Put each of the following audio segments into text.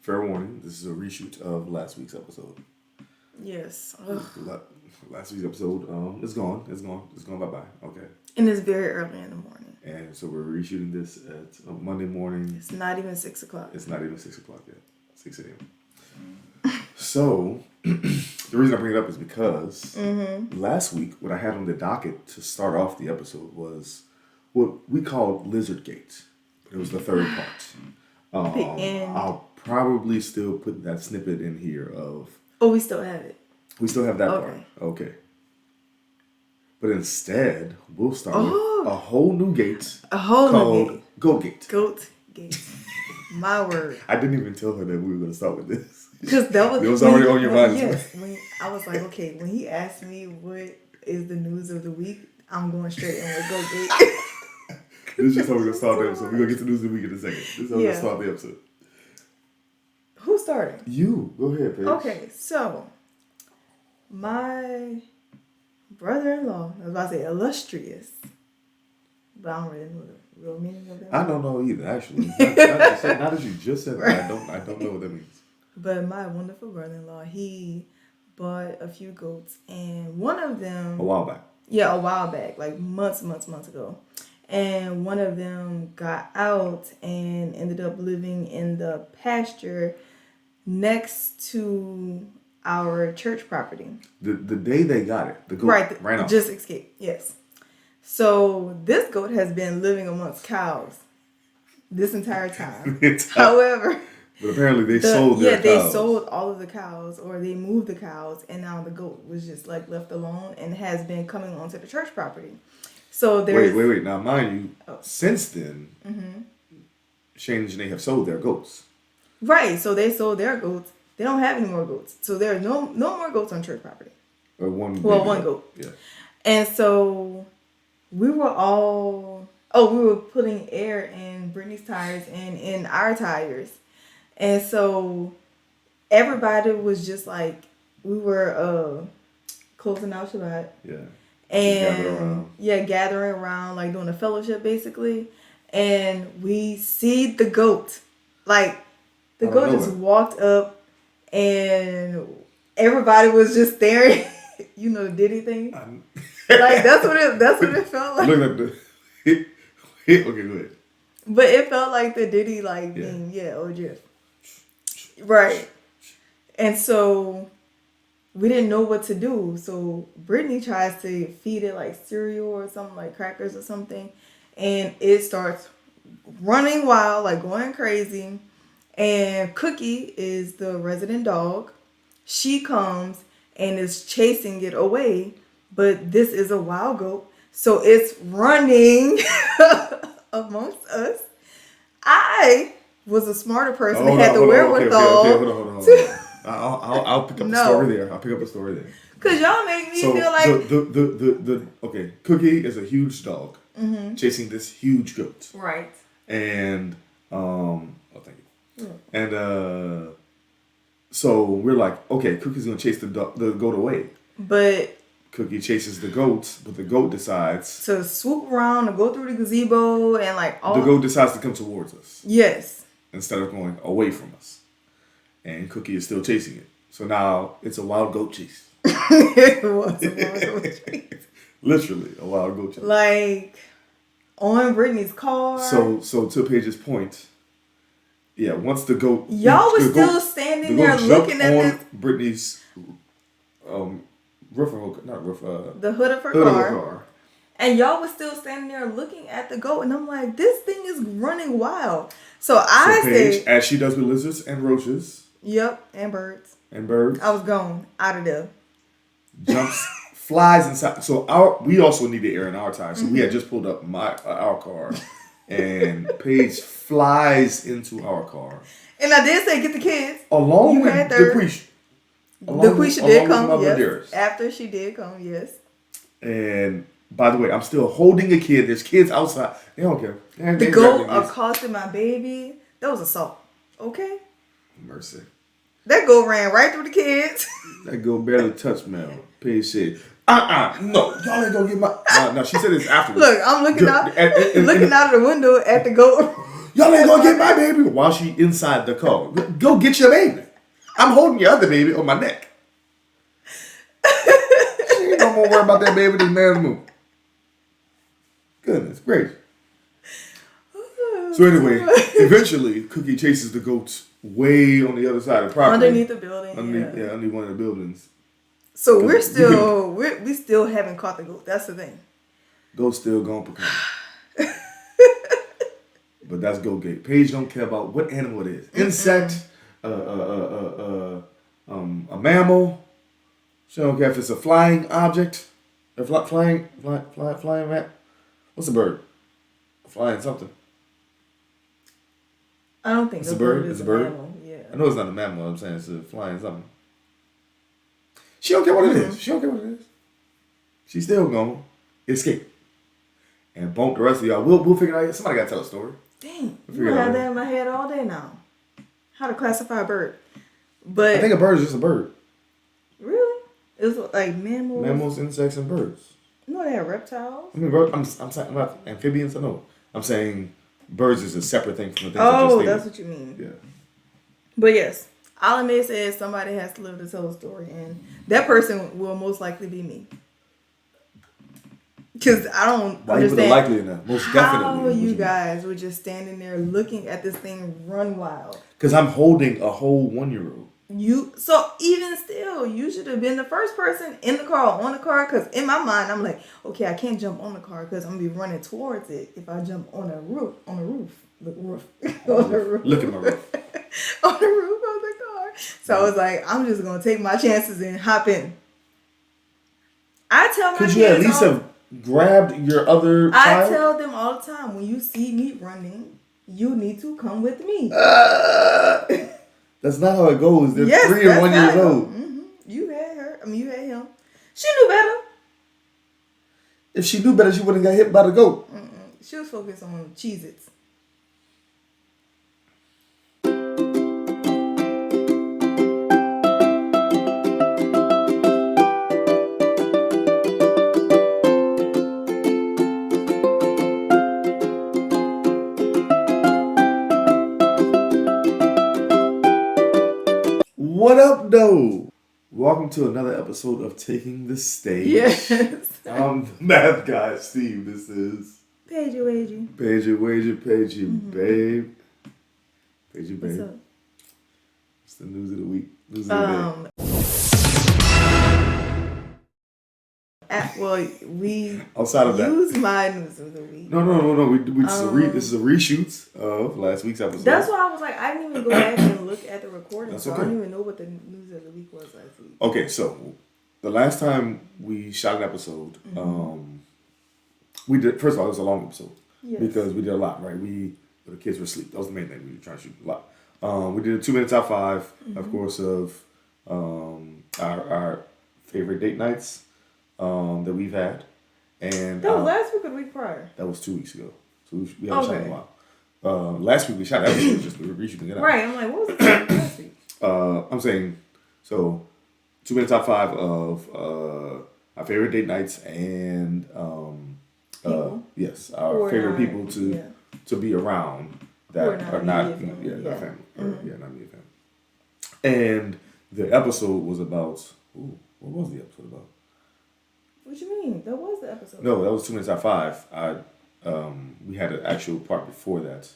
fair warning, this is a reshoot of last week's episode. Yes. Last week's episode, it's gone. It's gone bye-bye. Okay. And it's very early in the morning. And so we're reshooting this at Monday morning. It's not even 6 o'clock. It's not even 6 o'clock yet. 6 a.m. So, the reason I bring it up is because last week, what I had on the docket to start off the episode was what we called Lizard Gate. It was the third part. I'll probably still put that snippet in here of... Oh, we still have it. We still have that part. Okay. But instead, we'll start with a whole new gate. A whole new gate. Goat Gate. Goat Gate. My word. I didn't even tell her that we were going to start with this. Because that was... It was already on your mind. Yes. I was like, okay, when he asked me what is the news of the week, I'm going straight in with Goat Gate. This is just how we're going to start the episode. We're going to get to news of the week in a second. This is how we're going to start the episode. Who's starting? You. Go ahead, Paige. Okay, so my brother-in-law, I was about to say illustrious, but I don't really know the real meaning of that. I don't know either, actually. Now that you just said that, I don't know what that means. But my wonderful brother-in-law, he bought a few goats, and one of them... A while back. Yeah, a while back, like months ago. And one of them got out and ended up living in the pasture next to our church property. The day they got it, the goat ran off. Just escaped, yes. So this goat has been living amongst cows this entire time. However... But apparently they sold their cows. Yeah, they sold all of the cows, or they moved the cows, and now the goat was just like left alone and has been coming onto the church property. So there's... Wait. Now, mind you, since then, Shane and Janae have sold their goats. Right, so they sold their goats. They don't have any more goats. So there are no more goats on church property. Or one goat. Yeah. And so we were putting air in Brittany's tires and in our tires. And so everybody was just like, we were closing out Shabbat. Yeah. And gathering around, like doing a fellowship basically. And we see the goat. Like the goat just walked up and everybody was just staring. You know the Diddy thing? Like that's what it felt like. Look at the okay, go ahead. But it felt like the Diddy being, oh Jeff. Right. And so we didn't know what to do. So Brittany tries to feed it like cereal or something, like crackers or something. And it starts running wild, like going crazy. And Cookie is the resident dog. She comes and is chasing it away. But this is a wild goat. So it's running amongst us. I was a smarter person that had the wherewithal. Okay, hold on. I'll pick up the story there. I'll pick up the story there. Because y'all make me feel like... Cookie is a huge dog chasing this huge goat. Right. And, thank you. Yeah. And, so we're like, okay, Cookie's going to chase the goat away. But... Cookie chases the goat, but the goat decides... to swoop around and go through the gazebo and The goat decides to come towards us. Yes. Instead of going away from us. And Cookie is still chasing it. So now it's a wild goat chase. It was a wild goat chase. Literally a wild goat chase. Like on Brittany's car. So to Paige's point, once the goat... Y'all were still standing there looking at this... Brittany's... the hood of her car. And y'all was still standing there looking at the goat. And I'm like, this thing is running wild. So Paige, as she does with lizards and roaches. Yep, and birds. I was gone out of there. Jumps, flies inside. So we also needed air in our tires. So we had just pulled up our car. And Paige flies into our car. And I did say, get the kids. Along with Dequisha. Dequisha did come, yes. After she did come, yes. And by the way, I'm still holding a kid. There's kids outside. They don't care. The goat accosted my baby. That was assault. Okay? Mercy. That goat ran right through the kids. That goat barely touched Mel. Paige said, no, y'all ain't gonna get my... No, she said this afterwards. Look, I'm looking out of the window at the goat Y'all ain't gonna get my baby while she inside the car. Go get your baby. I'm holding your other baby on my neck. She ain't no more worried about that baby this man's move. Goodness gracious. So anyway, eventually, Cookie chases the goats way on the other side of the property. Underneath the building. Underneath one of the buildings. So we still haven't caught the goat. That's the thing. Goat's still going pecan. But that's Goat Gate. Paige don't care about what animal it is. Insect, a mammal. She don't care if it's a flying object. A flying rat. What's a bird? A flying something. I don't think it's a bird. It's a bird. Mammal. Yeah. I know it's not a mammal. I'm saying it's a flying something. She don't care what it is. She don't care what it is. She's still gonna escape and bump the rest of y'all. We'll figure it out. Somebody gotta tell a story. Dang, you have that in my head all day now. How to classify a bird? But I think a bird is just a bird. Really? It's like mammals, insects, and birds. No, they have reptiles. I mean, I'm saying about amphibians. I know. I'm saying birds is a separate thing from the things. Oh, that's what you mean. Yeah. But yes, all I may say is somebody has to live to tell a story, and that person will most likely be me. Because I don't understand likely enough. Most definitely. How you guys were just standing there looking at this thing run wild. Because I'm holding a whole 1-year-old. So even still, you should have been the first person in the car or on the car. Because in my mind, I'm like, okay, I can't jump on the car because I'm gonna be running towards it if I jump on the roof. On the roof. Look at my roof. On the roof of the car. So I was like, I'm just gonna take my chances and hop in. I tell my kids. Could you at least have grabbed your other child? I tell them all the time, when you see me running, you need to come with me. That's not how it goes. They're 3 and 1 years old. Mm-hmm. You had her. You had him. She knew better. If she knew better, she wouldn't got hit by the goat. She was focused on Cheez-Its. What up, though? Welcome to another episode of Taking the Stage. Yes. I'm the math guy, Steve. This is Paige, Wager. Paige, babe. Paige, babe. What's up? It's the news of the week. News of the day. We outside of use my news of the week. No. This is a reshoot of last week's episode. That's why I was like, I didn't even go back and look at the recording. That's so okay. I don't even know what the news of the week was last week. Okay, so the last time we shot an episode, we did. First of all, it was a long episode because we did a lot. Right, the kids were asleep. That was the main thing. We were trying to shoot a lot. We did a 2-minute top 5, of course, of our favorite date nights that we've had. And that was last week or the week prior? That was 2 weeks ago. So we haven't shot in a while. Last week we shot episodes just we were reshooting it out. Right, I'm like, what was the last week? I'm saying, so 2-minute top 5 of our favorite date nights and yes, our favorite people to be around that are not family. Not family. Not me family. And the episode was about what was the episode about? What you mean? That was the episode. No, that was 2 minutes out 5. We had an actual part before that.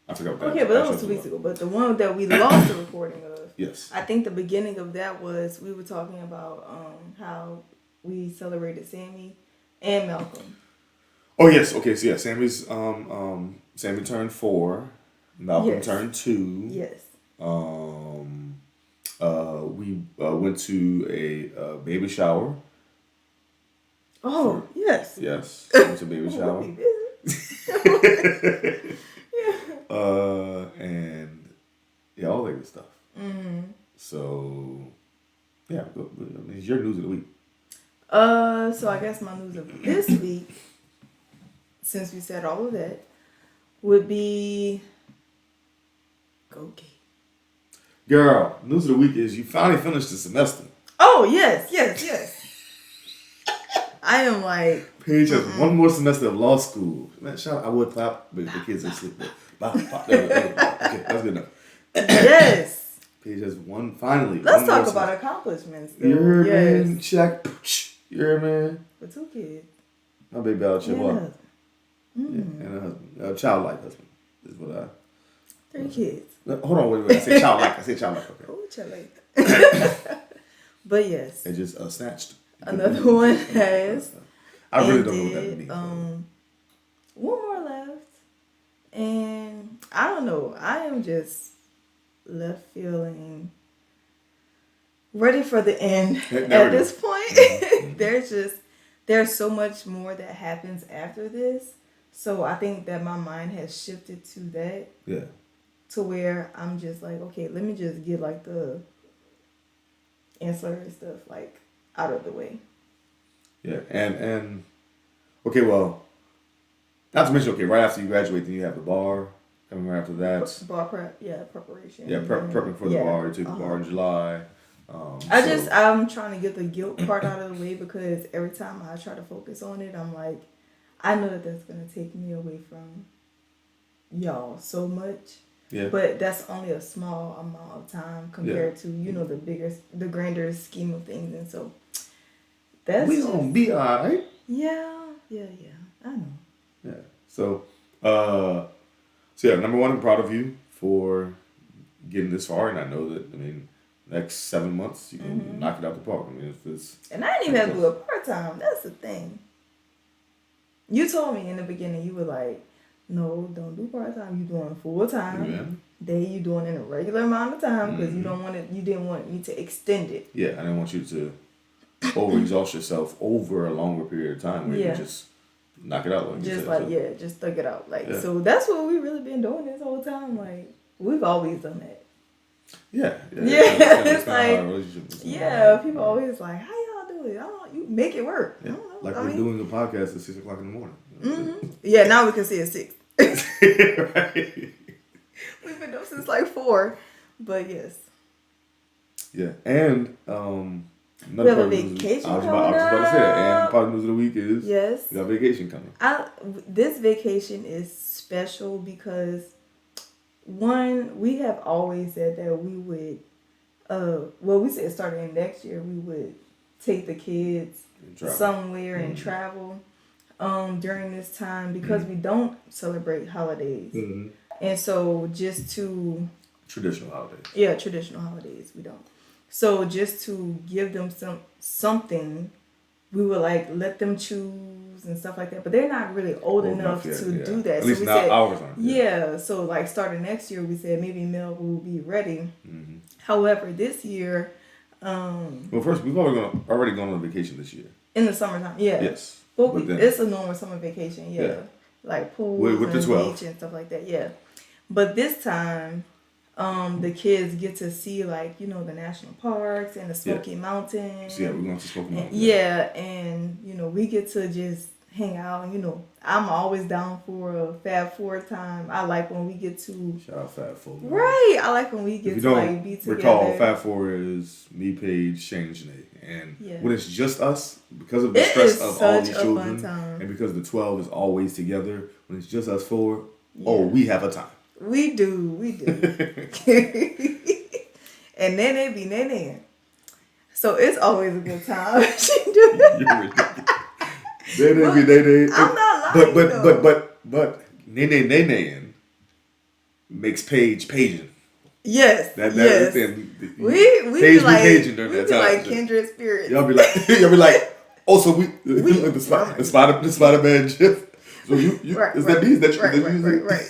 I forgot what that. Okay, but that was 2 weeks ago. But the one that we lost the recording of. Yes. I think the beginning of that was we were talking about how we celebrated Sammy and Malcolm. Oh yes. Okay. So yeah, Sammy turned 4. Malcolm turned 2. Yes. We went to a baby shower. Oh, yes. Yes. Went to a baby shower. And all that good stuff. Mm-hmm. So, it's your news of the week. So I guess my news of this week, since we said all of that, would be Go Gate. Girl, news of the week is you finally finished the semester. Oh, yes. I I am like. Paige has one more semester of law school. Man, shout out. I would clap, but the kids ain't sleep. Okay, that's good enough. Yes. Paige has one, finally. Let's talk about accomplishments, though. You're man, Shaq. You're man. For 2 kids. My baby out chill out. And a husband. A childlike husband is what I... 3 kids. Hold on, wait. I said childlike. Okay. Oh, childlike. But yes. And just snatched. Another one has... I really don't know what that means. One more left. And I don't know. I am just left feeling ready for the end at this point. There's so much more that happens after this. So I think that my mind has shifted to that. Yeah. To where I'm just like, okay, let me just get like the ancillary stuff like out of the way. Yeah, and okay, well, not to mention, okay, right after you graduate, then you have the bar coming right after that. Bar prep, preparation. Yeah, prepping for the bar. You take the bar in July. I'm trying to get the guilt part out of the way because every time I try to focus on it, I'm like, I know that that's gonna take me away from y'all so much. Yeah. But that's only a small amount of time compared to the grander scheme of things, and so that's we gonna be alright. Yeah, I know. Yeah. So number one, I'm proud of you for getting this far, and I know that next 7 months you can knock it out the park. If it's and I didn't even have to do it part time. That's the thing. You told me in the beginning, you were like, no, don't do part time. You doing full time. Yeah. Then you doing in a regular amount of time because you didn't want me to extend it. Yeah, I didn't want you to overexhaust yourself over a longer period of time where you just knock it out. Just thug it out. So that's what we've really been doing this whole time. Like, we've always done that. Yeah. It's like, people always like, how y'all do it? You make it work. Yeah. I don't know. Like we're doing a podcast at 6 o'clock in the morning. Yeah, now we can see at 6. Right. We've been up since like 4, but yes. Yeah, and we have a vacation I was about to say that. And part of the news of the week is we got vacation coming. This vacation is special because one, we have always said that we would, we said starting next year we would take the kids somewhere and travel during this time because we don't celebrate holidays. And so just to... Traditional holidays. Yeah, traditional holidays. We don't. So just to give them something, we would like let them choose and stuff like that. But they're not really old enough to do that. At least so not ours aren't. Yeah. So like starting next year, we said maybe Mel will be ready. However, this year... well, first, we've already gone on vacation this year. In the summertime, yeah. Yes. But it's a normal summer vacation, yeah. Like pools with and the 12. beach and stuff like that, yeah. But this time, the kids get to see like, the national parks and the Smoky Mountains. So, we're going to Smoky Mountains. Yeah, and, we get to just hang out. I'm always down for a Fab Four time. I like when we get to... Shout out Fab Four. Man. Right. I like when we get to like be together. Recall, Fab Four is me, Paige, Shane, and Janae. And when it's just us, because of the stress of all these children, and because the 12 is always together, when it's just us 4, we have a time. We do. And then they be nene. So it's always a good time. You're ridiculous. Nene. I'm not lying. But nene makes Paige paging. Yes. Yes. We be like paging during that time. Like kindred spirits. Y'all be like, oh, so we the Spider-Man gif. So you right, is right, that me? Is that right.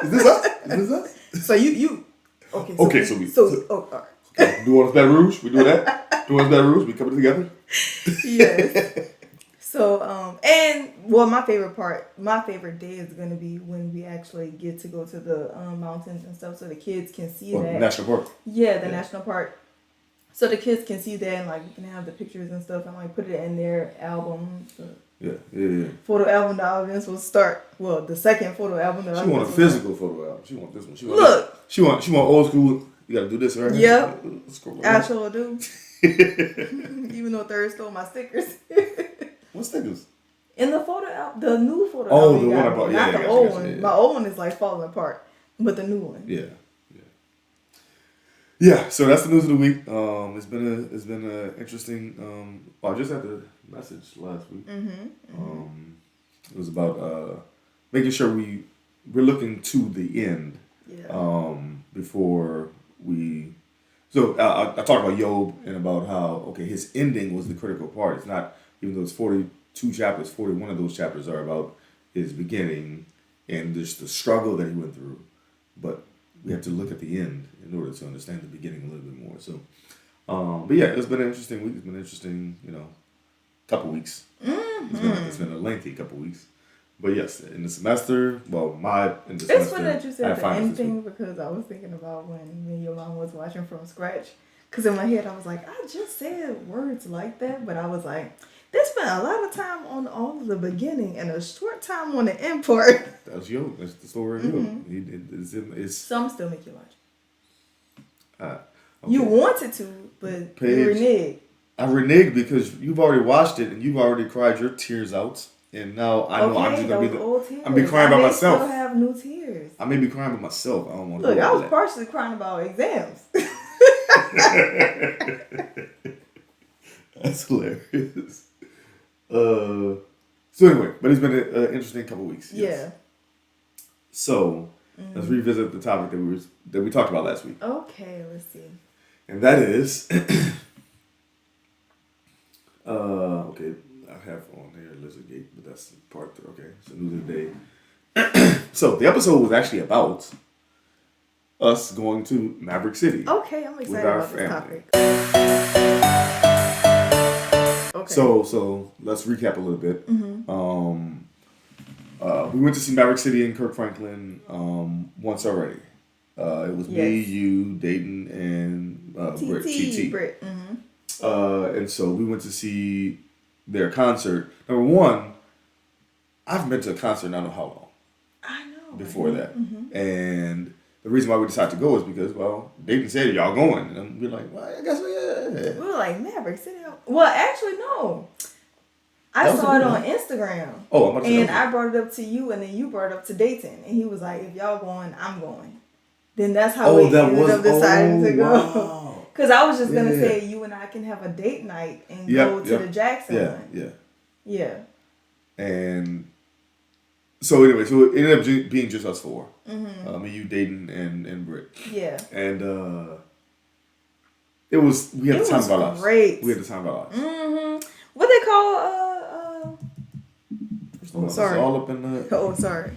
Is this us? So you okay? All right. Do you want us Baton Rouge? We do that. Do you want us Baton Rouge? We coming together. Yes. So my favorite day is gonna be when we actually get to go to the mountains and stuff, so the kids can see that national park. Yeah, the national park. So the kids can see that, and like we can have the pictures and stuff, and like put it in their album. So photo album that Vince will start. Well, the second photo album that she want a physical photo album. She want this one. She want old school. You gotta do this, right? Yep. I sure do. Even though Third stole my stickers. What stickers? In the photo album, the new photo album. Oh, the one I bought. Yeah, not the old one. My old one is like falling apart, but the new one. Yeah. Yeah, so that's the news of the week. It's been a interesting. I just had the message last week. It was about making sure we're looking to the end. Yeah. Before we. So I talked about Job and about how his ending was the critical part. It's not, even though it's 42 chapters. 41 of those chapters are about his beginning and just the struggle that he went through, but we have to look at the end in order to understand the beginning a little bit more. So, but yeah, it's been an interesting week. It's been an interesting, couple weeks. It's been a lengthy couple weeks. But yes, in the semester, It's funny that you said the ending because I was thinking about when me and your mom was watching from scratch. Because in my head, I was like, I just said words like that, but I was like, they spent a lot of time on all of the beginning and a short time on the end part. That's Job. That's the story of Job. Some still make you watch. Okay. You wanted to, but you reneged. I reneged because you've already watched it and you've already cried your tears out. And now I know I'm just gonna be crying by myself. I still have new tears. I may be crying by myself. I don't want to. Look, I was partially crying about exams. That's hilarious. So anyway, but it's been an interesting couple weeks. Yes. Yeah. So let's revisit the topic that we talked about last week. Okay, let's see. And that is, okay. I have on here Lizardgate, but that's part 3. Okay, so news of the day. So the episode was actually about us going to Maverick City. Okay, I'm excited about this topic. Okay. So let's recap a little bit. We went to see Maverick City and Kirk Franklin once already. It was me, you, Dayton, and Britt. And so we went to see their concert. Number one, I've been to a concert I don't know how long. I know. Before that. And the reason why we decided to go is because, Dayton said, y'all going. And we're like, well, I guess yeah. We were like, Maverick City. Well, actually, no. I saw it on Instagram. Oh, I'm about to say. And I brought it up to you, and then you brought it up to Dayton. And he was like, if y'all going, I'm going. Then that's how we ended up deciding to go. Wow. Because I was just going to say, you and I can have a date night and go to the Jackson one. Yeah. And so anyway, so it ended up being just us 4. Me, you, Dayton, and Britt. Yeah. And we had the time of our lives. Great. We had the time of our lives. What they call sorry. It's all up in the... Oh, sorry.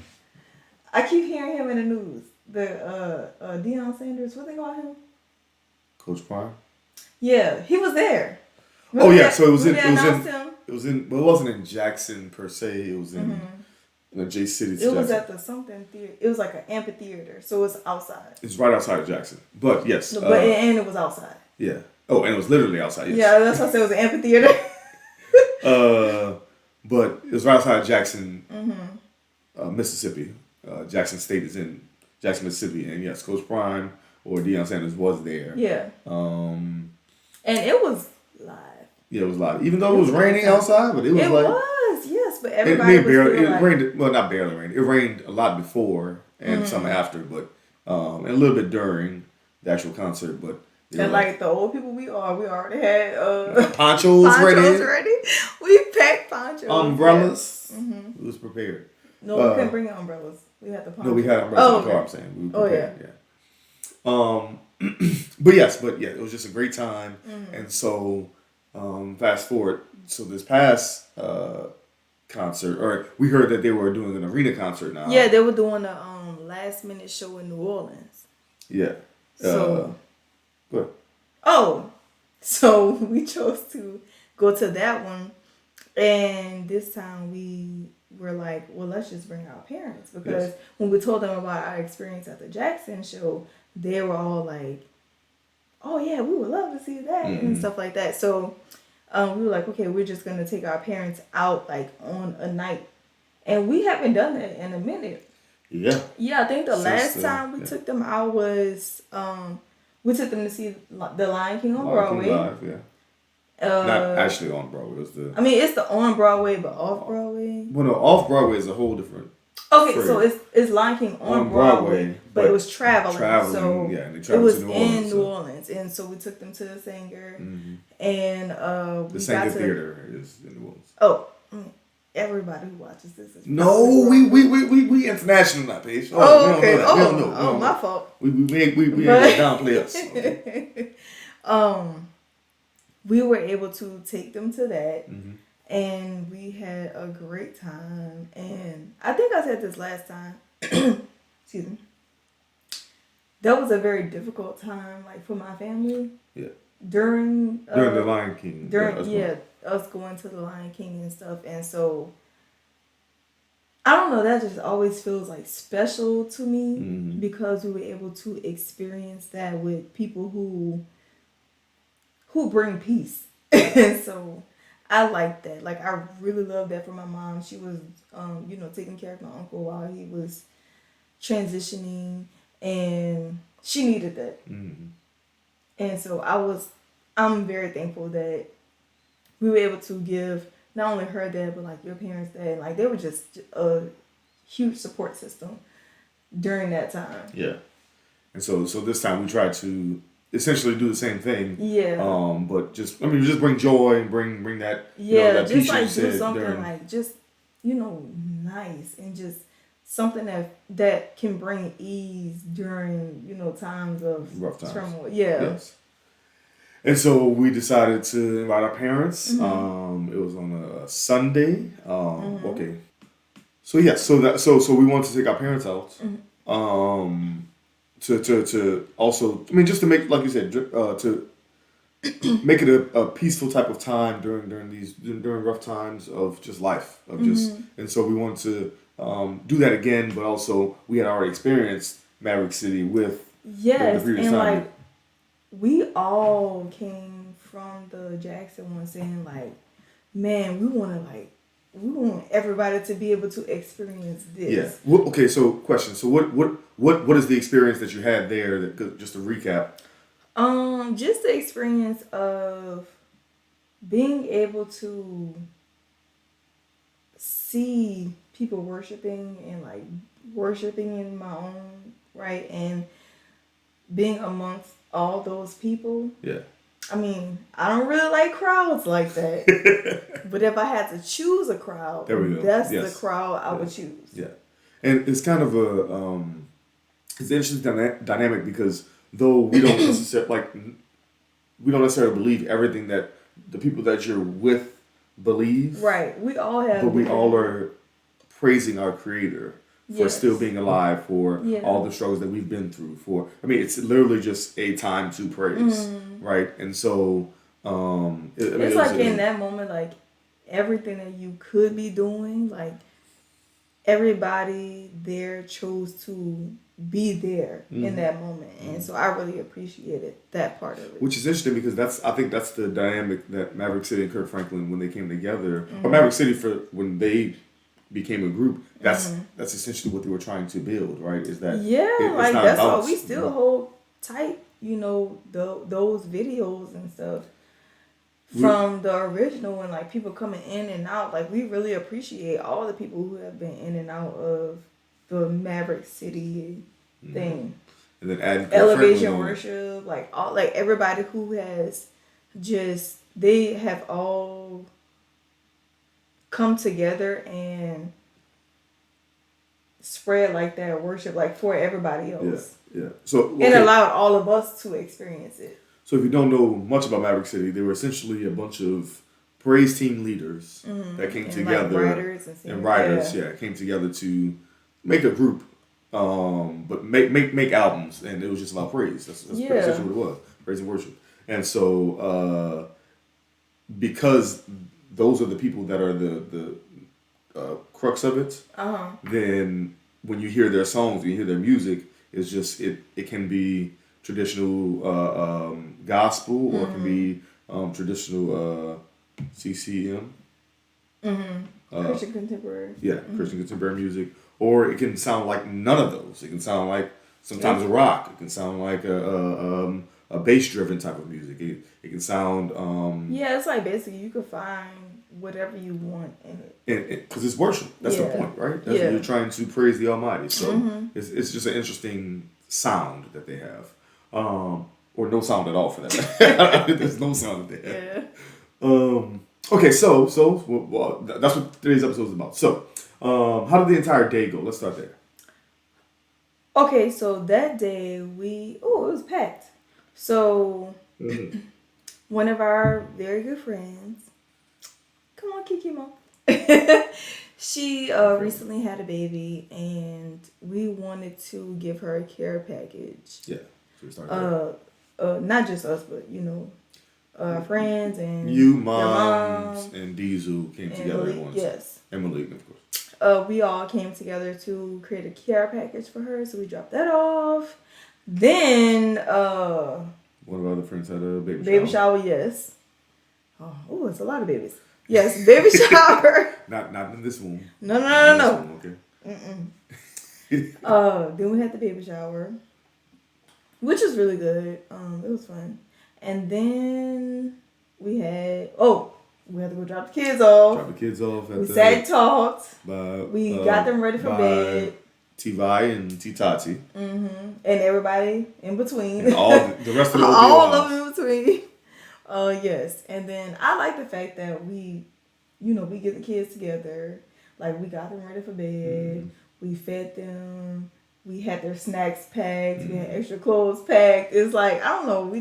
I keep hearing him in the news. The Deion Sanders, what they call him? Coach Prime? Yeah, he was there. So it was in well, it wasn't in Jackson per se, it was in J City. It was at the something theater. It was like an amphitheater, so it's outside. It's right outside of Jackson. But yes. And it was outside. Yeah. Oh, and it was literally outside, yes. Yeah, that's why I said it was an amphitheater. But it was right outside of Jackson, Mississippi. Jackson State is in Jackson, Mississippi, and yes, Coach Prime or Deion Sanders was there. Yeah. And it was live. Yeah, it was live. Even though it was raining outside, but it was yes, but everybody it rained. Well, not barely rained. It rained a lot before and some after, but and a little bit during the actual concert. But and like the old people we already had ponchos ready. We packed ponchos. Umbrellas. We was prepared. No, we couldn't bring umbrellas. We had the ponchos. No, we had umbrellas in the car. I'm saying we were prepared. Yeah. But it was just a great time. And so fast forward, so this past concert, or we heard that they were doing an arena concert now. Yeah, they were doing a last minute show in New Orleans. Yeah. So good. Oh, so we chose to go to that one, and this time we were like, well, let's just bring our parents, because when we told them about our experience at the Jackson show, they were all like, oh yeah, we would love to see that and stuff like that. So we were like, okay, we're just going to take our parents out like on a night. And we haven't done that in a minute. Yeah. Yeah, I think the last time we took them out was, we took them to see The Lion King on Broadway. Live, Not actually on Broadway. It was the. I mean, it's the on Broadway, but off Broadway. Well, no, off Broadway is a whole different. Okay, so it's Lion King on Broadway, but it was traveling. So yeah, and it was in New Orleans, and so we took them to the Sanger, and the Sanger Theater is in New Orleans. Oh, everybody who watches this is we international now, Paige. Okay. No, my fault. We ain't downplay us. Okay. We were able to take them to that. And we had a great time. And I think I said this last time. Excuse me. That was a very difficult time, like for my family. Yeah. During the Lion King. Us going to the Lion King and stuff. And so I don't know, that just always feels like special to me because we were able to experience that with people who bring peace. And so I like that. Like, I really love that for my mom. She was, taking care of my uncle while he was transitioning, and she needed that. And so I'm very thankful that we were able to give not only her that, but like your parents that. Like, they were just a huge support system during that time. Yeah. And so this time we tried to essentially do the same thing. Yeah. But just bring joy and bring that. Yeah. That just like do something like just nice and just something that can bring ease during times of rough times. Turmoil. Yeah. Yes. And so we decided to invite our parents. It was on a Sunday. Okay. So yeah. So we wanted to take our parents out. To also, just to make, like you said, to make it a peaceful type of time during rough times of just life and so we wanted to do that again, but also we had already experienced Maverick City with the previous time. Like we all came from the Jackson one saying like, man, we want everybody to be able to experience this. Yeah. Okay. So, question. So, what is the experience that you had there? Just to recap. Just the experience of being able to see people worshiping and like worshiping in my own right, and being amongst all those people. Yeah. I mean, I don't really like crowds like that. But if I had to choose a crowd, that's the crowd I would choose. Yeah. And it's kind of it's an interesting dynamic because though we don't necessarily believe everything that the people that you're with believe. Right. We all have. But we all are praising our Creator for still being alive, for all the struggles that we've been through. It's literally just a time to praise, right? And so, it's like in that moment, like everything that you could be doing, like everybody there chose to be there in that moment, and so I really appreciated that part of it. Which is interesting because I think that's the dynamic that Maverick City and Kirk Franklin, when they came together, or Maverick City when they became a group, that's essentially what they were trying to build, right? Is that that's why we still hold tight, those videos and stuff from the original, and like people coming in and out. Like, we really appreciate all the people who have been in and out of the Maverick City thing. And then adding Elevation Worship, like everybody who has they have all come together and spread like that worship like for everybody else. Yeah. So and allowed all of us to experience it. So if you don't know much about Maverick City, they were essentially a bunch of praise team leaders that came together, like writers came together to make a group, but make albums, and it was just about praise. That's essentially what it was, praise and worship. And so because those are the people that are the crux of it, then when you hear their songs, when you hear their music, it's just it can be traditional gospel, or it can be traditional CCM. Christian contemporary. Yeah, Christian contemporary music. Or it can sound like none of those. It can sound like sometimes a rock. It can sound like a bass driven type of music. It can sound yeah, it's like basically you could find whatever you want in it. Because it's worship. That's the point, right? That's what you're trying to praise the Almighty. So it's just an interesting sound that they have. Or no sound at all for that. There's no sound that they have. Yeah. Okay, so well, that's what today's episode is about. So, how did the entire day go? Let's start there. Okay, so that day it was packed. So, one of our very good friends, come on, Kiki Mo. She recently had a baby, and we wanted to give her a care package. Yeah, so we started there. Not just us, but our friends and you, moms, and Diesel came together at once. Yes, and Malik, of course. We all came together to create a care package for her, so we dropped that off. Then one of our other friends had a baby shower. Baby shower, yes. Oh, it's a lot of babies. Yes, baby shower. Not in this one. No. Okay. Then we had the baby shower, which was really good. It was fun. And then we had to go drop the kids off. We sat and talked. We got them ready for bed. T-Vi and T-Tati. And everybody in between. And all the rest of the all of them in between. Yes. And then I like the fact that we get the kids together. Like, we got them ready for bed. We fed them. We had their snacks packed. We had extra clothes packed. It's like, I don't know,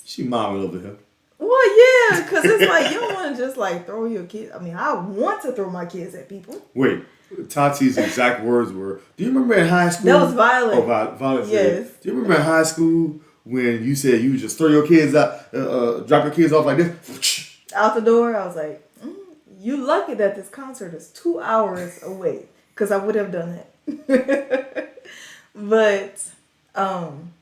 she mommy over here. Well, yeah, because it's like, you don't want to just like throw your kids. I mean, I want to throw my kids at people. Wait, Tati's exact words were, do you remember in high school? That was Violet. Oh, Violet yes. Said, do you remember in high school when you said you would just throw your kids out, drop your kids off like this? Out the door, I was like, you lucky that this concert is 2 hours away, because I would have done that. But I'm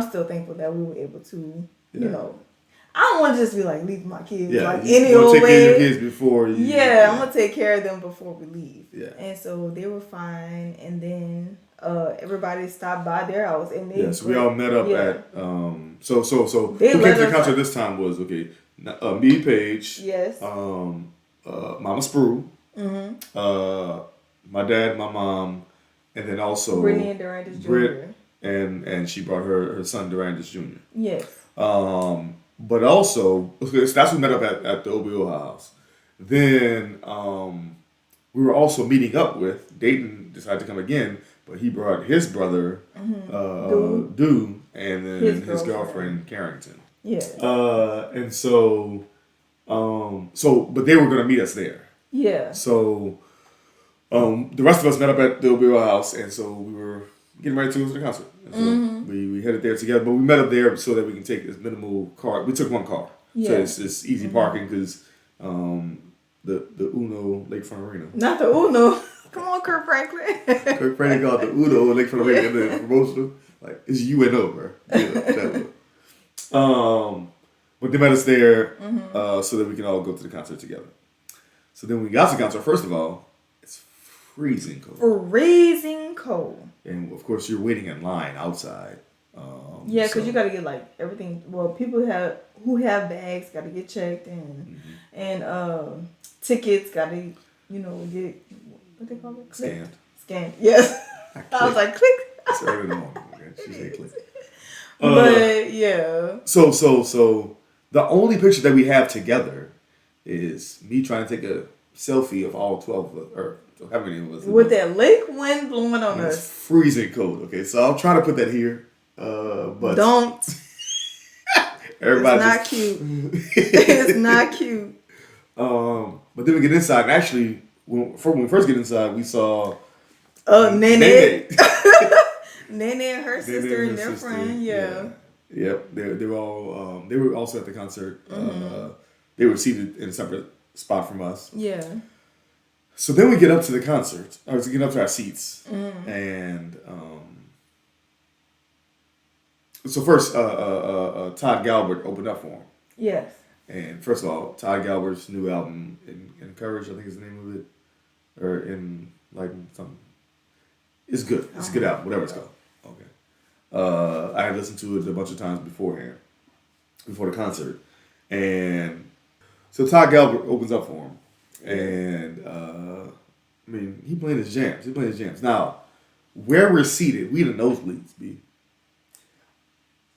still thankful that we were able to, I don't want to just be like leaving my kids like any old way. Take care of your kids before you. Yeah, I'm gonna take care of them before we leave. Yeah. And so they were fine, and then everybody stopped by their house, and they. So we all met up at So who came to the concert this time was me, Paige. Yes. Mama Sprue. My dad, my mom. And then also Brittany and Durandis Jr. And she brought her son Durandis Jr. Yes. But also, that's when we met up at the OBO house. Then we were also meeting up with Dayton. Decided to come again, but he brought his brother Dew, and then his girlfriend Carrington. Yeah. And so but they were gonna meet us there. Yeah. So. The rest of us met up at the OBO house, and so we were getting ready to go to the concert. And so we headed there together, but we met up there so that we can take this minimal car. We took one car, so it's easy parking because the Uno Lakefront Arena. Not the Uno. Come on, Kirk Franklin. Kirk Franklin called the Uno Lakefront Arena, and then promotional like it's UNO, bro. But they met us there so that we can all go to the concert together. So then when we got to the concert, first of all. Freezing cold. And of course, you're waiting in line outside. Because you got to get like everything. Well, people who have bags got to get checked, and tickets got to get what they call it, scanned. Yes, I was like click. It's early in the morning. Okay? She said click. But yeah. So the only picture that we have together is me trying to take a selfie of all 12 of us, or how many of us? With that lake wind blowing on us. It's freezing cold. Okay, so I'll try to put that here, but don't. Everybody's not cute. It's not cute. But then we get inside, and actually, when we first get inside, we saw Nene. Nene and her sister and their friend. Yeah. Yep. They were all. They were also at the concert. They were seated in a separate spot from us. Yeah. So then we get up to the concert, or to get up to our seats, and so first, Todd Galbert opened up for him. Yes. And first of all, Todd Galbert's new album, Encourage, I think is the name of it, or in like something. It's good. It's a good album, whatever it's called. Okay. I had listened to it a bunch of times beforehand, before the concert, and so Todd Galbert opens up for him, and I mean he playing his jams. He playing his jams. Now, where we're seated, we the nosebleeds, B.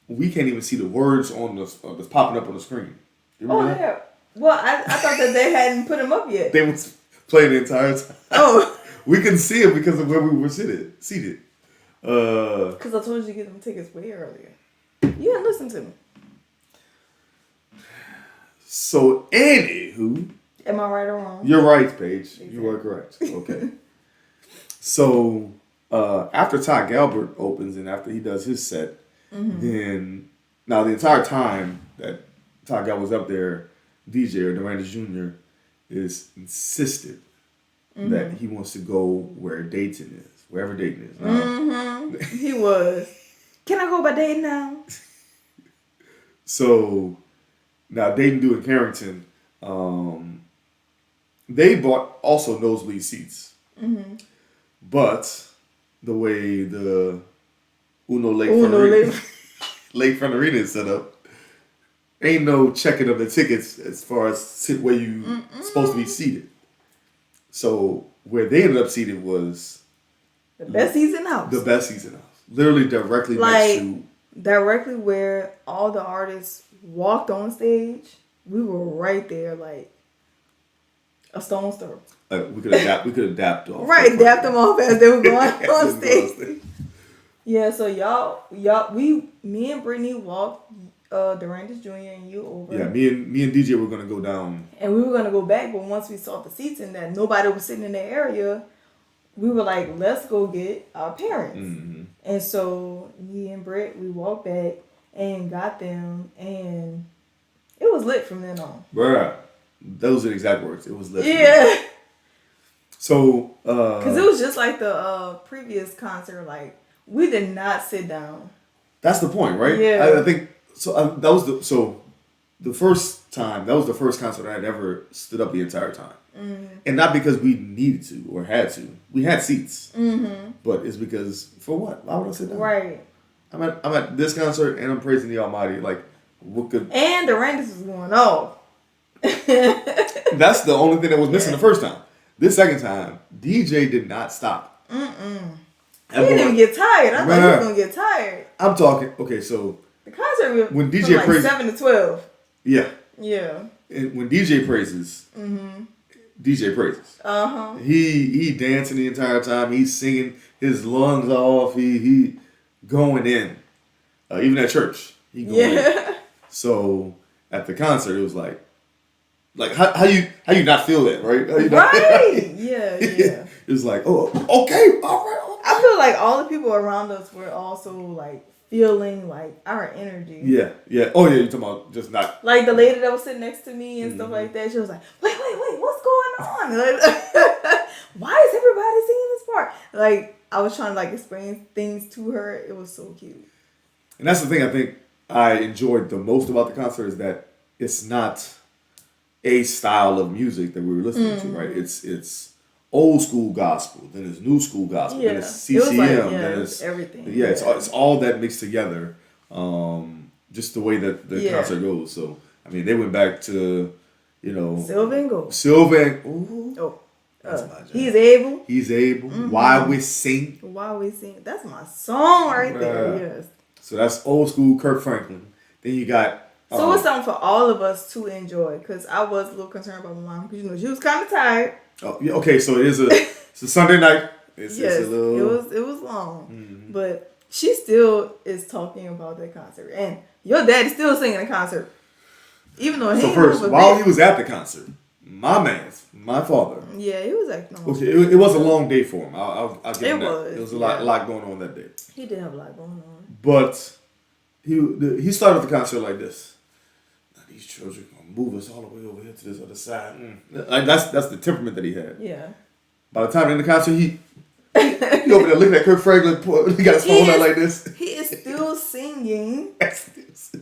We can't even see the words on the that's popping up on the screen. You remember that? Yeah. Well, I thought that they hadn't put them up yet. They was playing the entire time. Oh. We couldn't see it because of where we were seated. Because I told you to get them tickets way earlier. You didn't listen to me. So, anywho. Am I right or wrong? You're right, Paige. Exactly. You are correct. Okay. So, after Todd Galbert opens and after he does his set, then, now the entire time that Todd Galbert was up there, DJ or Durandis Jr. is insisted that he wants to go where Dayton is, wherever Dayton is. Now, he was. Can I go by Dayton now? So, now Dayton doing Carrington, they bought also nosebleed seats. But the way the Lakefront Arena is set up, ain't no checking of the tickets as far as sit where you supposed to be seated. So where they ended up seated was the best seats in the house. The best seats in the house. Literally directly next to. Directly where all the artists walked on stage. We were right there, like a stone's throw. We could adapt off. Right, adapt them off as they were going on stage. Yeah, so me and Brittany walked Durandis Jr. and you over. Yeah, me and DJ were gonna go down. And we were gonna go back, but once we saw the seats and that nobody was sitting in the area, we were like, let's go get our parents. And so me and Britt, we walked back and got them, and it was lit from then on. Bruh, those are the exact words. It was lit. Yeah. So, because it was just like the previous concert, like we did not sit down. That's the point, right? Yeah. I think so. That was the first time. That was the first concert I had ever stood up the entire time, and not because we needed to or had to. We had seats, but it's because for what? Why would I sit down? Right. I'm at this concert and I'm praising the Almighty. Like, what could? And the Randis was going off. That's the only thing that was missing the first time. This second time, DJ did not stop. He didn't even get tired. I thought he was gonna get tired. I'm talking. Okay, so the concert when DJ from praises 7 to 12. Yeah. Yeah. And when DJ praises, DJ praises. He dancing the entire time. He's singing his lungs off. He going in. Even at church, he going in. So at the concert, it was like how you not feel that, right? Right. Yeah. It was like, oh, okay, all right. I feel like all the people around us were also like feeling like our energy. Yeah. Oh yeah, you're talking about just not like the lady that was sitting next to me and stuff like that. She was like, wait, what's going on? Like, why is everybody singing this part? Like I was trying to like explain things to her. It was so cute. And that's the thing I think I enjoyed the most about the concert is that it's not a style of music that we were listening to, right? It's old school gospel, then it's new school gospel, then it's CCM, then it's everything. Yeah, it's all that mixed together. Just the way that the concert goes. So I mean, they went back to Sylvan Gold. Sylvan. That's my jam. He's able. Why we sing. That's my song right there. Yes. So that's old school Kirk Franklin. Then you got. So it's something for all of us to enjoy because I was a little concerned about my mom because she was kind of tired. Oh yeah. Okay. So it's a Sunday night. It's a little. It was long, but she still is talking about that concert, and your dad is still singing the concert, even though while he was at the concert, my father. Yeah, he was acting. Okay, it was a long day for him. I'll give him that. Was. It was a lot going on that day. He did have a lot going on. But he started the concert like this. Now these children gonna move us all the way over here to this other side. Like that's the temperament that he had. Yeah. By the time in the concert, he over there looking at Kirk Franklin. He got his phone out like this. He is still singing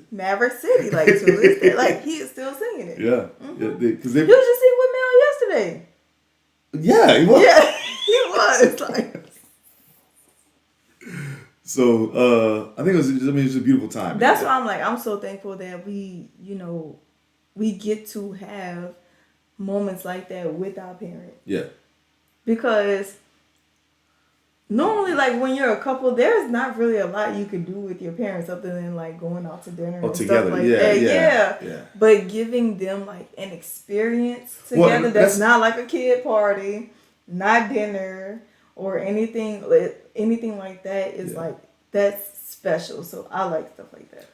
Maverick City, like to this day. Like he is still singing it. Yeah, because he was just singing with Mel yesterday. Yeah, he was. Yeah, he was like. So I think it was just a beautiful time. That's why I'm so thankful that we get to have moments like that with our parents. Yeah. Because normally, like when you're a couple, there's not really a lot you can do with your parents other than like going out to dinner and together. stuff like Yeah, that. Yeah. But giving them like an experience together that's not like a kid party, not dinner or anything like that is like that's special. So I like stuff like that.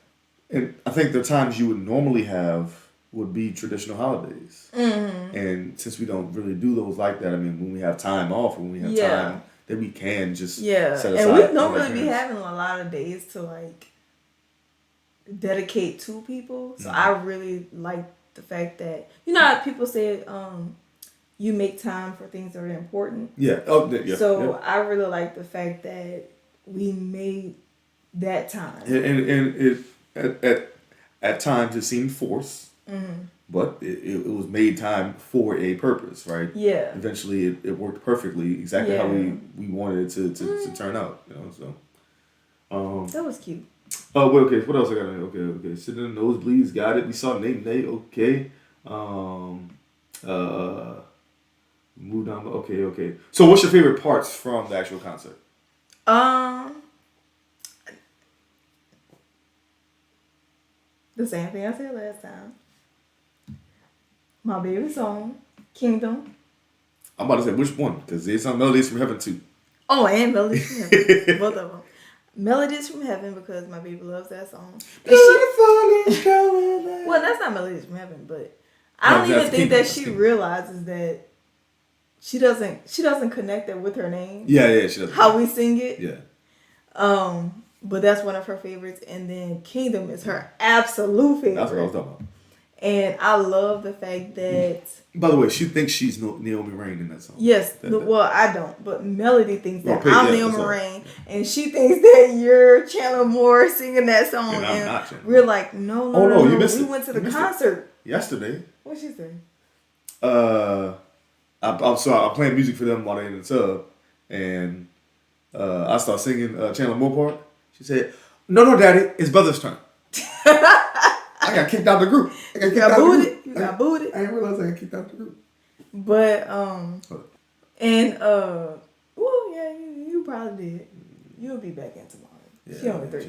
And I think the times you would normally have would be traditional holidays. Mm-hmm. And since we don't really do those like that, I mean, when we have time off, when we have time, then we can just set aside. And we don't really be having a lot of days to like dedicate to people. So I really like the fact that how people say you make time for things that are important. Yeah. So I really like the fact that we made that time. And it at times it seemed forced. Mm-hmm. But it was made time for a purpose, right? Yeah. Eventually, it worked perfectly, exactly how we wanted it to turn out, So, that was cute. Oh, well, okay. What else I got? Okay. Sitting in the nosebleeds, got it. We saw Nate. Okay. Moved on. Okay. So, what's your favorite parts from the actual concert? The same thing I said last time. My baby song, Kingdom. I'm about to say which one, because there's some Melodies from Heaven too. Oh, and Melodies from Heaven. Both of them. Melodies from Heaven because my baby loves that song. Well, that's not Melodies from Heaven, but I don't even think that she realizes that she doesn't connect it with her name. Yeah, she doesn't. How we sing it. Yeah. But that's one of her favorites, and then Kingdom is her absolute favorite. That's what I was talking about. And I love the fact that... By the way, she thinks she's Naomi Rain in that song. Yes. Well, I don't. But Melody thinks that I'm Naomi Rain. And she thinks that you're Chandler Moore singing that song. And I'm not Chandler. We're like, no. You missed it. We went to the concert. Yesterday. What'd she say? I'm playing music for them while they're in the tub. And I start singing Chandler Moore part. She said, no, Daddy. It's Brother's turn. I got kicked out of the group. You got booted. I didn't realize I got kicked out of the group. But, you probably did. You'll be back in tomorrow. Yeah, she only 3.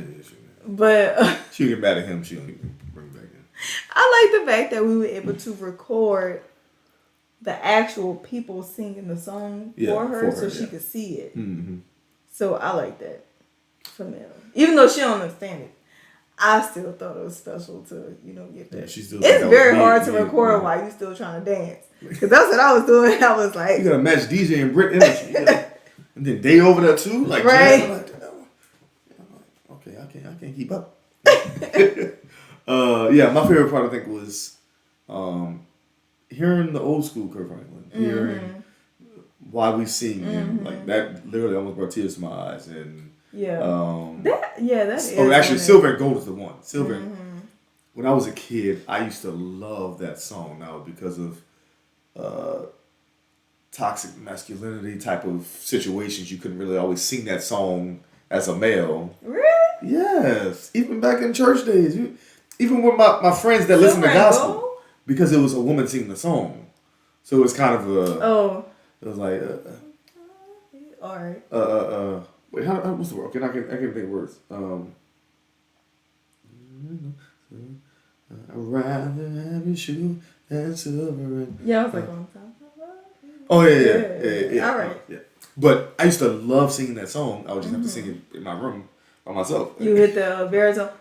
But she'll get mad at him. She'll bring back in. I like the fact that we were able to record the actual people singing the song for her so she could see it. Mm-hmm. So I like that from them. Even though she don't understand it. I still thought it was special to, get that. Yeah, it's very hard to record while you still trying to dance. Because that's what I was doing. I was like... You got to match DJ and Brit energy. And then they over there too. Like, right. I'm like, okay, I can't keep up. My favorite part I think was hearing the old school Kirk Franklin. Hearing why we sing. And like that literally almost brought tears to my eyes. And that is. Oh, actually, Silver and Gold is the one. Silver. Mm-hmm. When I was a kid, I used to love that song. Now because of toxic masculinity type of situations, you couldn't really always sing that song as a male. Really? Yes. Even back in church days, even with my friends that listen to gospel, because it was a woman singing the song, so it was kind of it was like all right. Wait, what's the word? Okay, I can't think of words. I'd rather have your shoe than silver. Yeah, I was like on top. Oh yeah. All right. Yeah. But I used to love singing that song. I would just have to sing it in my room by myself. You hit the baritone.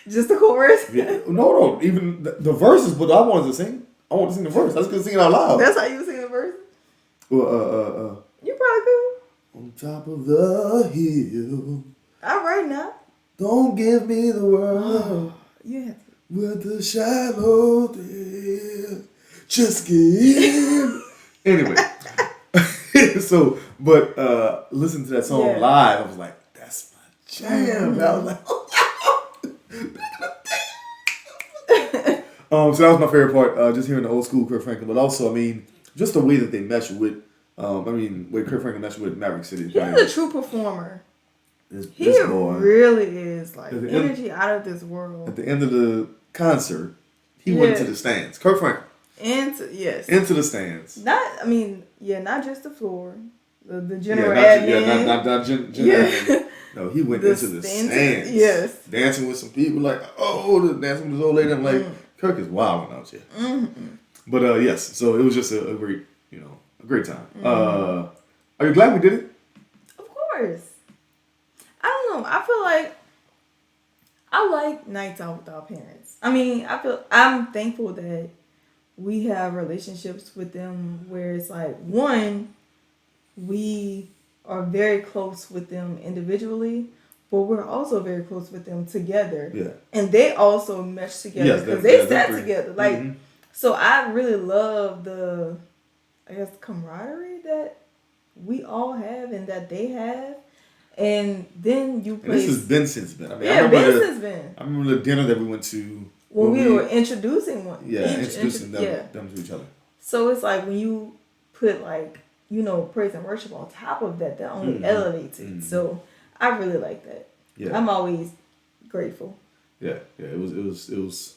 Just the chorus? Yeah. No. Even the verses, but I wanted to sing. I wanted to sing the verse. I was gonna sing it out loud. That's how you sing the verse? Well, you probably could. On top of the hill. All right now. Don't give me the world. Yeah. With the shallow deal. Just give. Anyway. Listen to that song live. I was like, that's my jam. Mm-hmm. I was like, so that was my favorite part. Just hearing the old school Kirk Franklin, but also, I mean, just the way that they mesh with With Kirk Franklin messing with Maverick City. He's a true performer. This boy really is like energy out of this world. At the end of the concert, he went into the stands. Kirk Franklin. Into the stands. Not just the floor. The general admin. Not general admin. No, he went into the stands. Yes. Dancing with some people dancing with this old lady. I'm like, Kirk is wilding out here. Mm-hmm. But yes, so it was just a great, a great time. Mm-hmm. Are you glad we did it? Of course. I don't know. I feel like I like nights out with our parents. I'm thankful that we have relationships with them where it's like, one, we are very close with them individually, but we're also very close with them together. Yeah. And they also mesh together because they sat together. Like, so I really love the camaraderie that we all have and that they have. And then you play. This has been since then. I remember the dinner that we went to when we were introducing them to each other. So it's like when you put praise and worship on top of that only elevates it. Mm-hmm. So I really like that. Yeah. I'm always grateful. Yeah. It was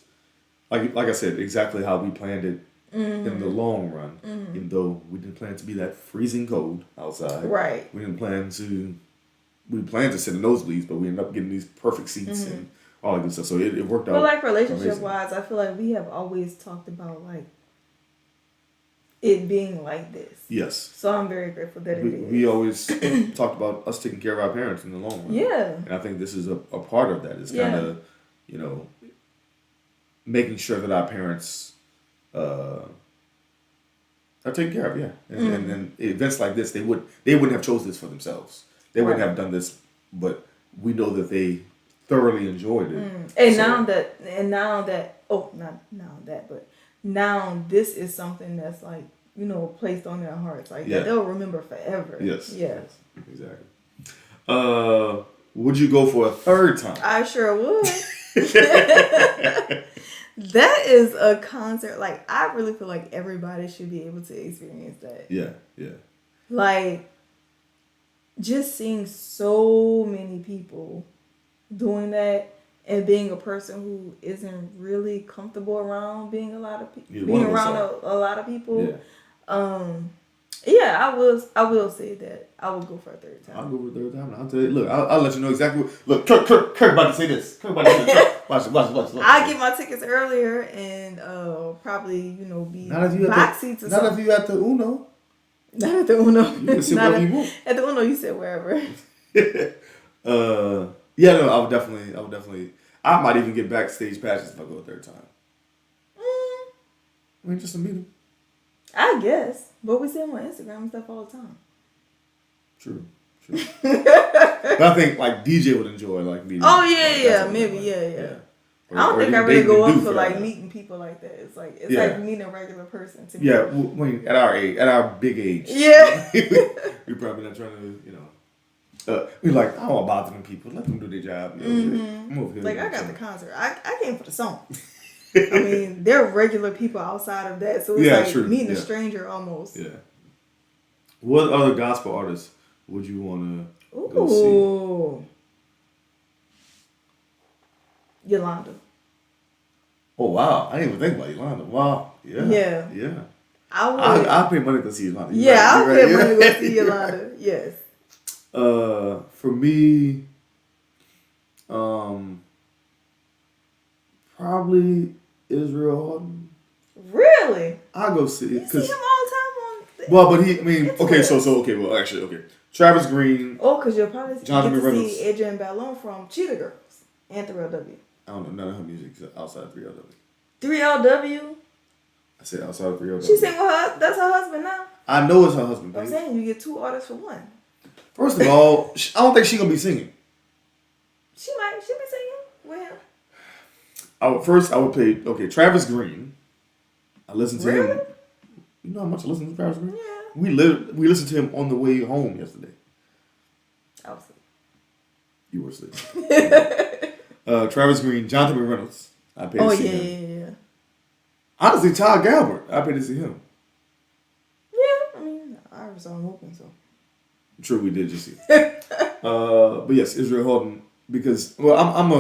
like I said, exactly how we planned it in the long run. Mm-hmm. Even though we didn't plan to be that freezing cold outside. Right. We planned to sit in nosebleeds, but we ended up getting these perfect seats and all that good stuff. So it worked out. But relationship wise, I feel like we have always talked about it being like this. Yes. So I'm very grateful that it is. We always talked about us taking care of our parents in the long run. Yeah. And I think this is a part of that. It's kind of, making sure that our parents are taken care of, And then events like this, they wouldn't have chosen this for themselves. They wouldn't have done this, but we know that they thoroughly enjoyed it. And now this is something that's placed on their hearts, that they'll remember forever. Yes. Yes. Exactly. Would you go for a third time? I sure would. That is a concert. I really feel like everybody should be able to experience that. Yeah. Just seeing so many people doing that and being a person who isn't really comfortable around being around a lot of people. Yeah. I will say that I will go for a third time. I'll go for a third time. I'll tell you. Look, I'll let you know exactly. Look, Kirk about to say this. Kirk about to say this. Watch it. I get my tickets earlier and probably be box seats or something. Not if you at the Uno. Not at the Uno. You can sit wherever you want. At the Uno, you sit wherever. I would definitely. I might even get backstage passes if I go a third time. Just to meet him. I guess, but we see him on Instagram and stuff all the time. True. But I think DJ would enjoy meeting. Oh maybe. I don't think I really go up for meeting people like that. It's like meeting a regular person to me. Yeah, at our age, at our big age. Yeah. We're probably not trying to, we're like, I don't want to bother them people. Let them do their job. I'm over here. I got the concert. I came for the song. They're regular people outside of that, so it's meeting a stranger almost. Yeah. What other gospel artists would you want to go see? Yolanda. Oh wow! I didn't even think about Yolanda. Wow. Yeah. I'll pay money to see Yolanda. I'll pay money to go see Yolanda. Yes. For me, probably Israel Houghton. Really? I'll go see it. You see him all the time on. Well, but okay. Travis Green. Oh, because you'll probably get to see Adrienne Ballon from Cheetah Girls and 3LW. I don't know none of her music outside of 3LW. 3LW? I said outside of 3LW. She sang with her. That's her husband now. I know it's her husband. I'm saying you get two artists for one. First of all, I don't think she's gonna be singing. She might. She'll be singing with him. I would play Travis Green. I listened to him. You know how much I listen to Travis Green? Yeah. We listened to him on the way home yesterday. I was asleep. You were asleep. Travis Green, Jonathan Reynolds. I paid to see him. Yeah. Honestly, Todd Galbert. I paid to see him. Yeah, I Survivor, so I'm hoping so. True, we did just see it. But yes, Israel Houghton, because, well, I'm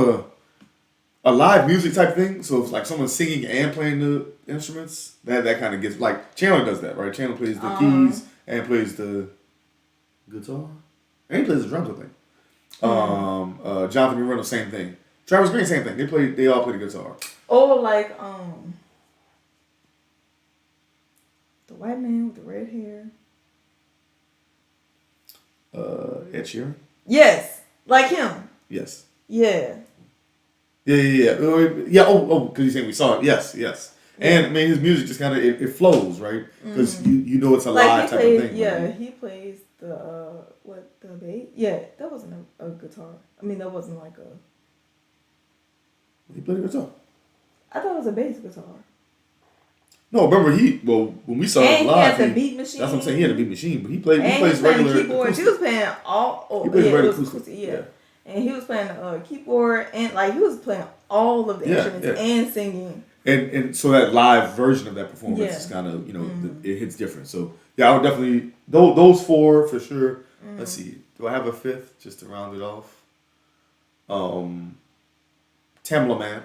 a live music type thing, so if like someone's singing and playing the instruments, that kind of gets, like, Chandler does that, right? Chandler plays the keys and plays the guitar. And he plays the drums, I think. Jonathan Moreno, same thing. Travis Green, same thing. They all play the guitar. Or like the white man with the red hair. Ed Sheeran? Yes. Like him. Yes. Yeah. Yeah. Because you're saying we saw it. Yes. Yeah. And I mean, his music just kind of it flows, right? Because you know it's a live type of thing. Yeah, right? he plays the bass. Yeah, that wasn't a guitar. I mean, that wasn't like a. He played the guitar. I thought it was a bass guitar. No, remember when we saw it live, he had the beat machine. That's what I'm saying. He had a beat machine, but he plays regular keyboard. He was playing all. He plays regular acoustic. Yeah. And he was playing keyboard and like he was playing all of the instruments and singing. And so that live version of that performance is kind of it hits different. So yeah, I would definitely those four for sure. Let's see, do I have a fifth just to round it off? Tamla Man.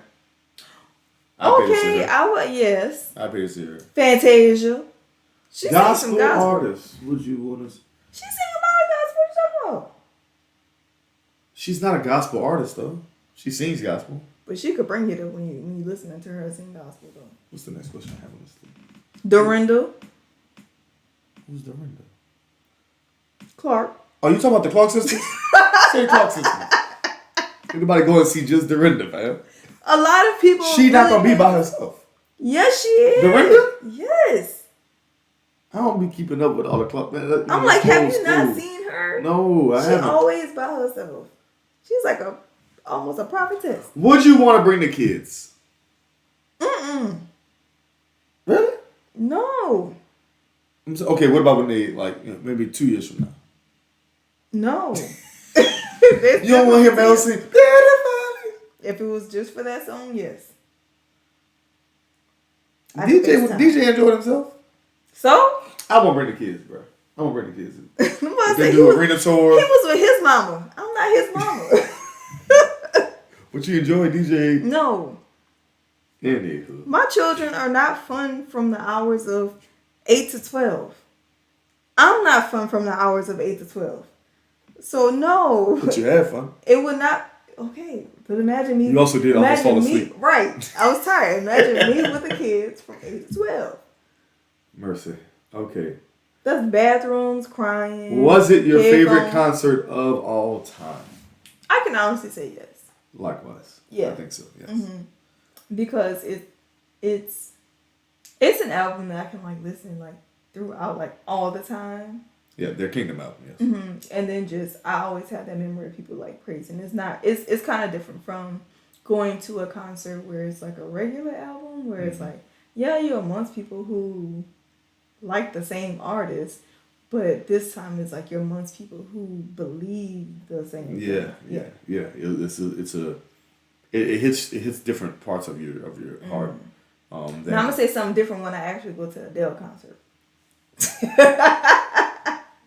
Okay, I would yes. I pay to see her. Fantasia. She gospel some gospel artist. Would you want to? She sing about gospel. What you talking about? She's not a gospel artist though. She sings gospel. But she could bring it up when you listening to her sing gospel though. What's the next question I have on this thing? Dorinda. Who's Dorinda? Clark. Oh, you talking about the Clark sisters? Say Clark sisters. Anybody go and see just Dorinda, fam? A lot of people. She not gonna be by herself. Yes, she is. Dorinda? Yes. I don't be keeping up with all the Clark. I'm like, have you not seen her? No, I haven't. She's always by herself. She's like almost a prophetess. Would you want to bring the kids? Mm-mm. Really? No. Okay, what about when they maybe 2 years from now? No. You don't want to hear Mel sing? If it was just for that song, yes. DJ enjoyed himself. So? I won't bring the kids, bro. I won't bring the kids. They do arena tour. He was with his mama. I'm not his mama. But you enjoy DJ? No. Anywho. My children are not fun from the hours of 8 to 12. I'm not fun from the hours of 8 to 12. So no. But you had fun. It would not. Okay, but imagine me. You also did almost fall asleep. Right. I was tired. Imagine me with the kids from 8 to 12. Mercy. Okay. That's bathrooms, crying. Was it your favorite concert of all time? I can honestly say yes. Likewise. Yeah. I think so, yes. Mm-hmm. Because it's an album that I can listen throughout all the time. Yeah, their Kingdom album, yes. Mm-hmm. And then I always have that memory of people praising. It's kind of different from going to a concert where it's a regular album where it's you're amongst people who like the same artist, but this time it's you're amongst people who believe the same thing. Yeah. It hits different parts of your heart. Now I'm gonna say something different when I actually go to an Adele concert.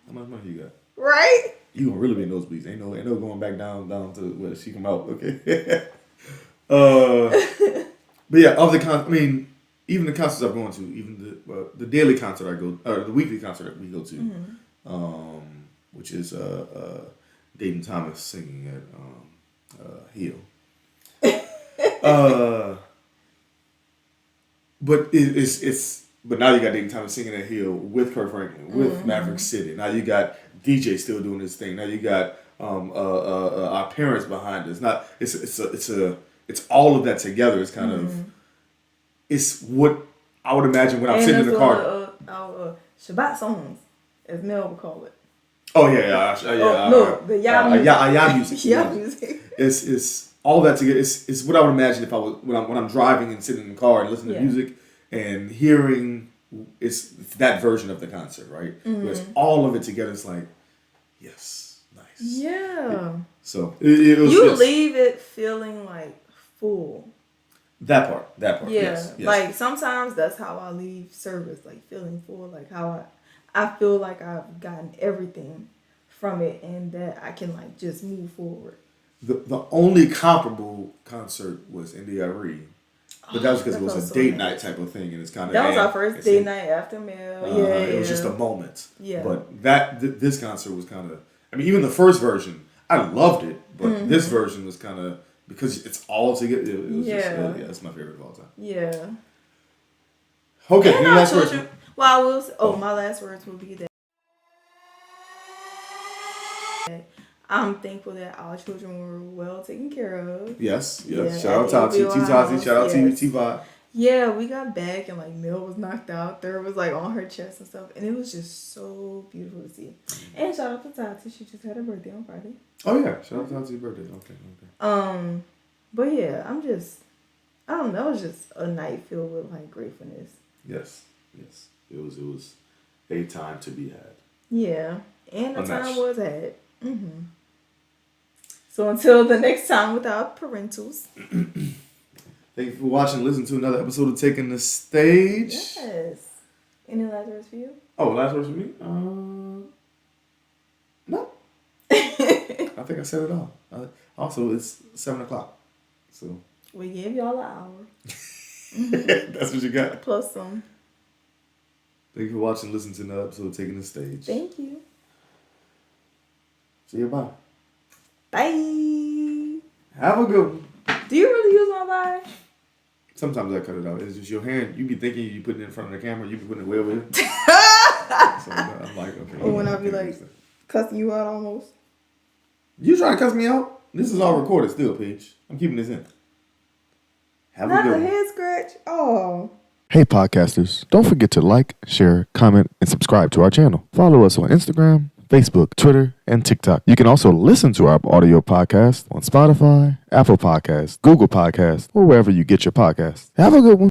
How much money you got? Right? You gonna really be in nosebleeds. Ain't no going back down to where she come out. Okay. But yeah, even the concerts I'm going to, even the daily concert I go, or the weekly concert that we go to, which is Dayton Thomas singing at Hill. But now you got Dayton Thomas singing at Hill with Kirk Franklin, with Maverick City. Now you got DJ still doing his thing. Now you got our parents behind us. It's all of that together. It's kind of it's what I would imagine when I'm sitting in the car. Our Shabbat songs, as Mel would call it. Oh yeah. The Yah music. Yah music. It's all that together. It's what I would imagine if I was when I'm driving and sitting in the car and listening to music and hearing. It's that version of the concert, right? Where it's all of it together. It's yes, nice. Yeah. So it was. You leave it feeling full. That part. Yeah. Yes. Sometimes that's how I leave service, feeling full. How I feel like I've gotten everything from it and that I can like just move forward. The only comparable concert was NDRE. But that was because it was a date night type of thing, and it's kind of that was our first date night after mail. It was just a moment. Yeah. But this concert was kind of. I mean, even the first version, I loved it, but this version was kind of because it's all together. It was just it's my favorite of all time. Yeah. Okay. And your last words. Well, my last words will be that I'm thankful that our children were well taken care of. Yes. Yeah, Shout out Tati, T-Tati, shout out T-Vi. Yeah, we got back and like Mel was knocked out. Third was like on her chest and stuff. And it was just so beautiful to see. And shout out to Tati. She just had her birthday on Friday. Oh yeah, shout out to Tati's birthday. Okay. But yeah, I don't know, it was just a night filled with like gratefulness. Yes. It was a time to be had. Yeah. And the time was had. Mm-hmm. So until the next time with our parentals. Thank you for watching. Listen to another episode of Taking the Stage. Yes. Any last words for you? Oh, last words for me? No. I think I said it all. Also, it's 7:00. So we gave y'all an hour. That's what you got. Plus some. Thank you for watching. Listen to another episode of Taking the Stage. Thank you. See you. Bye. Bye. Have a good one. Do you really use my bye? Sometimes I cut it out. It's just your hand. You be thinking you putting it in front of the camera. You be putting it way over here. So I'm like, okay. Or when I be like cussing you out almost. You trying to cuss me out? This is all recorded still, Paige. I'm keeping this in. Have a good one. Not a head scratch. Oh. Hey podcasters, don't forget to like, share, comment, and subscribe to our channel. Follow us on Instagram, Facebook, Twitter, and TikTok. You can also listen to our audio podcast on Spotify, Apple Podcasts, Google Podcasts, or wherever you get your podcasts. Have a good one.